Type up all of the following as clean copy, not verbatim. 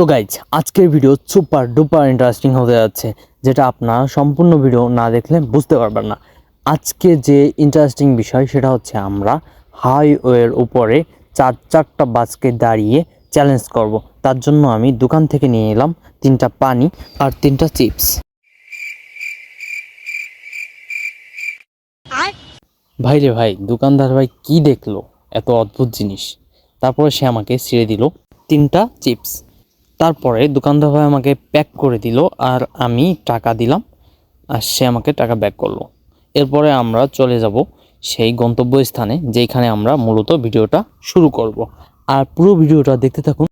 তো গাইজ আজকের video super duper interesting হতে যাচ্ছে, যেটা আপনারা সম্পূর্ণ ভিডিও না দেখলে বুঝতে পারবেন না। আজকে যে ইন্টারেস্টিং বিষয় সেটা হচ্ছে আমরা হাইওয়ের উপরে চারটা বাসকে দাঁড়িয়ে চ্যালেঞ্জ করব। তার জন্য আমি দোকান থেকে নিয়ে এলাম 3টা পানি আর 3টা চিপস। ভাই রে ভাই, দোকানদার ভাই কি দেখলো এত অদ্ভুত জিনিস। তারপরে সে আমাকে ছিঁড়ে দিল 3টা চিপস। তারপরে দোকানদার ভাই আমাকে প্যাক করে দিল আর আমি টাকা দিলাম আর সে আমাকে টাকা ব্যাক করলো। এরপরে আমরা চলে যাব সেই গন্তব্যস্থানে যেখানে আমরা মূলত ভিডিওটা শুরু করব। আর পুরো ভিডিওটা দেখতে থাকুন।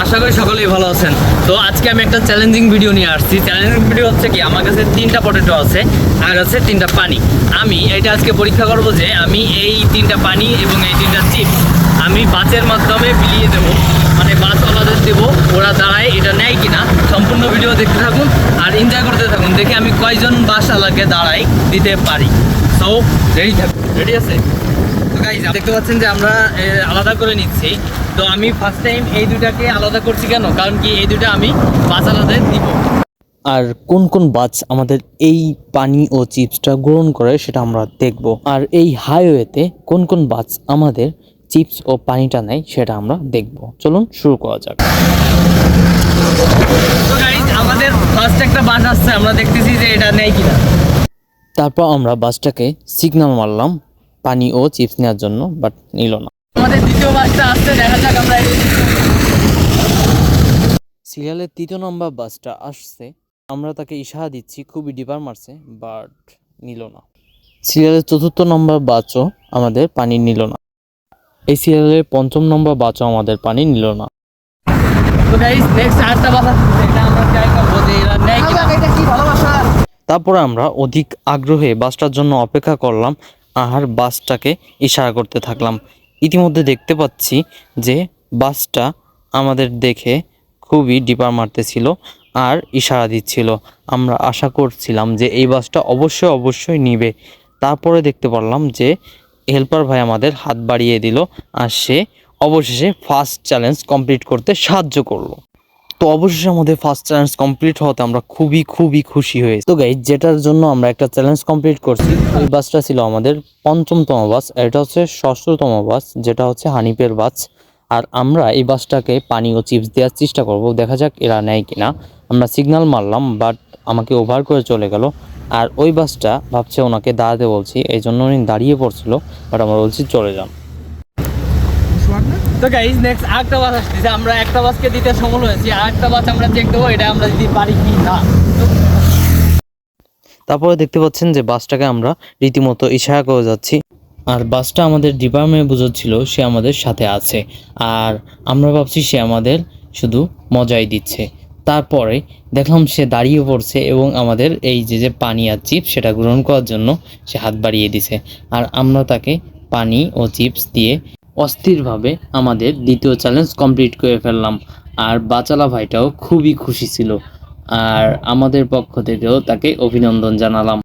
আশা করি সকলেই ভালো আছেন। তো আজকে আমি একটা চ্যালেঞ্জিং ভিডিও নিয়ে আসছি। চ্যালেঞ্জিং ভিডিও হচ্ছে কি, আমার কাছে 3টা পটেটো আছে আর আছে 3টা পানি। আমি এটা আজকে পরীক্ষা করব যে আমি এই 3টা পানি এবং এই 3টা চিপস আমি বাসের মাধ্যমে বিলিয়ে দেবো, মানে বাসওয়ালাদের দেবো, ওরা দাঁড়ায় এটা নেয় কিনা। সম্পূর্ণ ভিডিও দেখতে থাকুন আর এনজয় করতে থাকুন, দেখে আমি কয়জন বাসওয়ালাকে দাঁড়াই দিতে পারি। সো রেডি থাকুন, রেডি আছে? তো গাইস দেখতে পাচ্ছেন যে আমরা আলাদা করে নিচ্ছি। তো আমি ফার্স্ট টাইম এই দুটাকে আলাদা করছি কেন, কারণ কি এই দুটা আমি বাসওয়ালাদের দিব। আর কোন কোন বাস আমাদের এই পানি ও চিপসটা গ্রহণ করে সেটা আমরা দেখব। আর এই হাইওয়েতে কোন কোন বাস আমাদের চিপস ও পানিটা নেয় সেটা আমরা দেখব। চলুন শুরু করা যাক। তো গাইস আমাদের ফার্স্ট একটা বাস আসছে, আমরা দেখতেছি যে এটা নেয় কিনা। তারপর আমরা বাসটাকে সিগন্যাল মারলাম পানি ও চিপস নেওয়ার জন্য, বাট নিল না। আমাদের দ্বিতীয় বাসটা আসছে, দেখা যাক আমরা। সিরিয়ালের 3 নম্বর বাসটা আসছে, আমরা তাকে ইশারা দিচ্ছি, খুবই ডিপার মারছে, বাট নিল না। সিরিয়ালের 4র্থ নম্বর বাসও আমাদের পানি নিল না। এই সিরিয়ালের 5ম নম্বর বাসও আমাদের পানি নিল না। তো গাইস নেক্সট আরেকটা বাস আসছে, এটা আমরা ট্রাই করব যে এরা নেয় কিনা। এটা কি ভালোবাসা। তারপর আমরা অধিক আগ্রহে বাসটার জন্য অপেক্ষা করলাম আর বাসটাকে ইশারা করতে থাকলাম। ইতিমধ্যে দেখতে পাচ্ছি যে বাসটা আমাদের দেখে খুবই ডিপার মারতেছিল আর ইশারা দিচ্ছিল। আমরা আশা করছিলাম যে এই বাসটা অবশ্যই নিবে। তারপরে দেখতে পারলাম যে হেল্পার ভাই আমাদের হাত বাড়িয়ে দিল আর সে অবশেষে ফার্স্ট চ্যালেঞ্জ কমপ্লিট করতে সাহায্য করলো। তো অবশেষে আমাদের ফার্স্ট চ্যালেঞ্জ কমপ্লিট হওয়াতে আমরা খুবই খুশি হয়েছি। তো গাইস যেটার জন্য আমরা একটা চ্যালেঞ্জ কমপ্লিট করছি, ওই বাসটা ছিল আমাদের 5ম বাস। এটা হচ্ছে 6ষ্ঠতম বাস, যেটা হচ্ছে হানিফের বাস। আর আমরা এই বাসটাকে পানি ও চিপস দেওয়ার চেষ্টা করব, দেখা যাক এরা নেয় কিনা। আমরা সিগন্যাল মারলাম বাট আমাকে ওভার করে চলে গেল। আর ওই বাসটা ভাবছে ওনাকে দাঁড়াতে বলছি, এই জন্য উনি দাঁড়িয়ে পড়ছিল, বাট আমরা বলছি চলে যান। তো গাইস নেক্সট আরেকটা বাস আসছে, আমরা একটা বাসকে দিতে সফল হয়েছি, আরেকটা বাস আমরা চেক দেবো এটা আমরা দিতে পারি কি না। তারপরে দেখতে পাচ্ছেন যে বাসটাকে আমরা রীতিমতো ইশারা করে যাচ্ছি আর বাসটা আমাদের ডিপার্টমেন্টে বুঝাচ্ছিল সে আমাদের সাথে আছে আর আমরা ভাবছি সে আমাদের শুধু মজাই দিচ্ছে। তারপরে দেখলাম সে দাঁড়িয়ে পড়ছে এবং আমাদের এই যে পানি আর চিপস সেটা গ্রহণ করার জন্য সে হাত বাড়িয়ে দিছে আর আমরা তাকে পানি ও চিপস দিয়ে অস্থিরভাবে আমাদের দ্বিতীয় চ্যালেঞ্জ কমপ্লিট করে ফেললাম। আর বাচালা ভাইটাও খুবই খুশি ছিল আর আমাদের পক্ষ থেকেও তাকে অভিনন্দন জানালাম।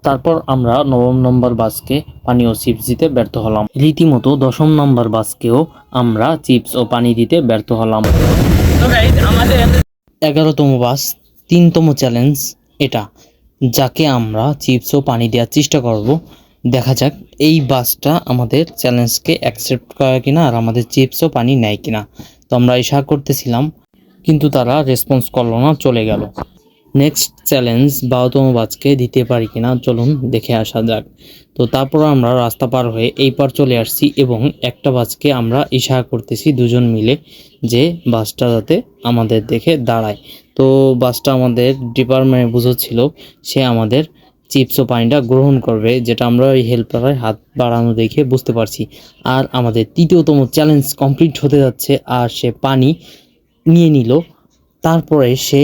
তারপর আমরা 9ম নম্বর বাসকে পানি ও চিপস দিতে ব্যর্থ হলাম। রীতিমতো 10ম নম্বর বাসকেও আমরা চিপস ও পানি দিতে ব্যর্থ হলাম। তো গাইস আমাদের 11তম বাস 3তম চ্যালেঞ্জ এটা, যাকে আমরা চিপস ও পানি দেওয়ার চেষ্টা করব। দেখা যাক এই বাসটা আমাদের চ্যালেঞ্জকে অ্যাকসেপ্ট করে কিনা আর আমাদের চিপস ও পানি নেয় কিনা। তো আমরা ইশারা করতেছিলাম কিন্তু তারা রেসপন্স করলো না, চলে গেল। নেক্সট চ্যালেঞ্জ 12তম বাসকে দিতে পারি কিনা, চলুন দেখে আসা যাক। তো তারপর আমরা রাস্তা পার হয়ে এই পার চলে আসছি এবং একটা বাসকে আমরা ইশারা করতেছি দুজন মিলে যে বাসটা যাতে আমাদের দেখে দাঁড়ায়। তো বাসটা আমাদের ডিপার্টমেন্টে বুঝাচ্ছিল সে আমাদের চিপস ও পানিটা গ্রহণ করবে, যেটা আমরা ওই হেল্পারের হাত বাড়ানো দেখে বুঝতে পারছি। আর আমাদের 3য়তম চ্যালেঞ্জ কমপ্লিট হতে যাচ্ছে আর সে পানি নিয়ে নিল। তারপরে সে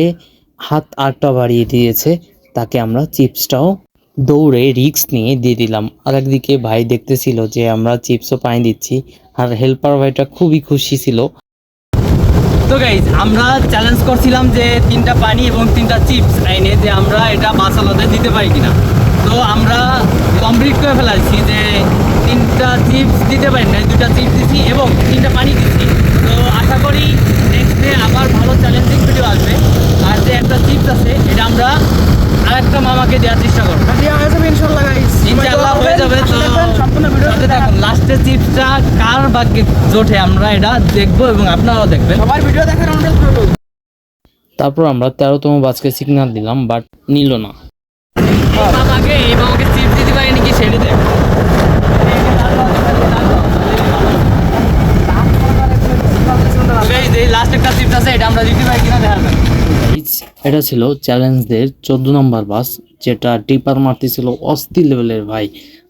হাত আরেকটা বাড়িয়ে দিয়েছে, তাকে আমরা চিপসটাও দৌড়ে রিস্ক নিয়ে দিয়ে দিলাম। আর একদিকে ভাই দেখতেছিল যে আমরা চিপসও পানি দিচ্ছি আর হেল্পার ভাইটা খুবই খুশি ছিল। তো গাইজ আমরা চ্যালেঞ্জ করছিলাম যে 3টা পানি এবং 3টা চিপস এনে যে আমরা এটা বাসওয়ালাদের দিতে পারি কিনা। তো আমরা কমপ্লিট করে ফেলাইছি যে 3টা দুইটা চিপস দিতে পারি না, দুইটা চিপস দিছি এবং 3টা পানি দিচ্ছি। তো আশা করি নেক্সট ডে আবার ভালো চ্যালেঞ্জিং ভিডিও আসবে। আর যে একটা চিপস আছে এটা আমরা আরেকটা মামাকে দেওয়ার চেষ্টা করবো, ইনশাআল্লাহ গাইস, ইনশাআল্লাহ হয়ে যাবে। তো সম্পূর্ণ সাথে থাকুন, লাস্টের চিপসটা কার ভাগ্যে জোটে আমরা এটা দেখবো এবং আপনারাও দেখবেন। সবার ভিডিও দেখার অনুরোধ করবো। তারপর আমরা 13তম বাসকে সিগন্যাল দিলাম, বাট নিল না। এই মামাকে চিপস দিতে পারি নাকি সেটা দেখ। লাস্ট একটা চিপস আছে, এটা আমরা দিতে পারি কিনা দেখা যাক। এটা ছিল চ্যালেঞ্জদের 14 নম্বর বাস, যেটা ডিপার মারতেছিল অস্থির লেভেলের ভাই।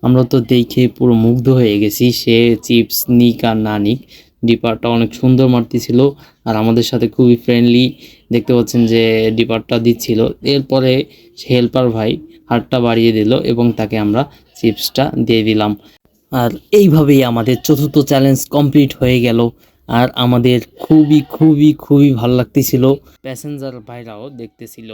আমরা তো দেখে পুরো মুগ্ধ হয়ে গেছি, সে চিপস নিক আর না নিক ডিপারটা অনেক সুন্দর মারতেছিল আর আমাদের সাথে খুবই ফ্রেন্ডলি। দেখতে পাচ্ছেন যে ডিপারটা দিচ্ছিল। এরপরে হেল্পার ভাই হাতটা বাড়িয়ে দিল এবং তাকে আমরা চিপসটা দিয়ে দিলাম। আর এইভাবেই আমাদের চতুর্থ চ্যালেঞ্জ কমপ্লিট হয়ে গেল। আর আমাদের খুবই খুবই খুবই ভালো লাগতেছিল, প্যাসেঞ্জার ভাইরাও দেখতেছিল।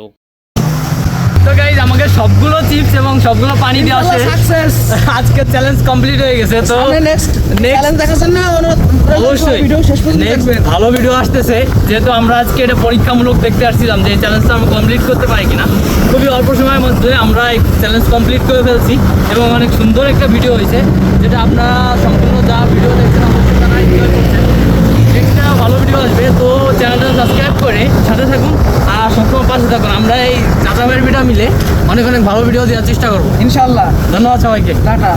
তো গাইজ আমাকে সবগুলো চিপস এবং সবগুলো পানি দেওয়া শেষ, সাকসেস। আজকে চ্যালেঞ্জ কমপ্লিট হয়ে গেছে। তো নেক্সট চ্যালেঞ্জ দেখার জন্য অবশ্যই ভিডিও শেষ পর্যন্ত দেখবেন। ভালো ভিডিও আসতেছে, যেহেতু আমরা আজকে এটা পরীক্ষামূলক দেখতে আসছিলাম যে এই চ্যালেঞ্জটা আমরা কমপ্লিট করতে পারি কিনা। খুবই অল্প সময়ের মধ্যে আমরা এই চ্যালেঞ্জ কমপ্লিট করে ফেলছি এবং অনেক সুন্দর একটা ভিডিও হয়েছে, যেটা আপনারা সম্পূর্ণ যা ভিডিও দেখছেন অবশ্যই তারা এনজয় করছেন। একটা ভালো ভিডিও আসবে, তো চ্যানেলটা সাবস্ক্রাইব করে সাথে থাকুন আর সবসময় পাশে থাকুন। আমরা এই চাচা ভাইয়ের ভিডিও মিলে অনেক অনেক ভালো ভিডিও দেওয়ার চেষ্টা করবো ইনশাআল্লাহ। ধন্যবাদ সবাইকে, টাটা।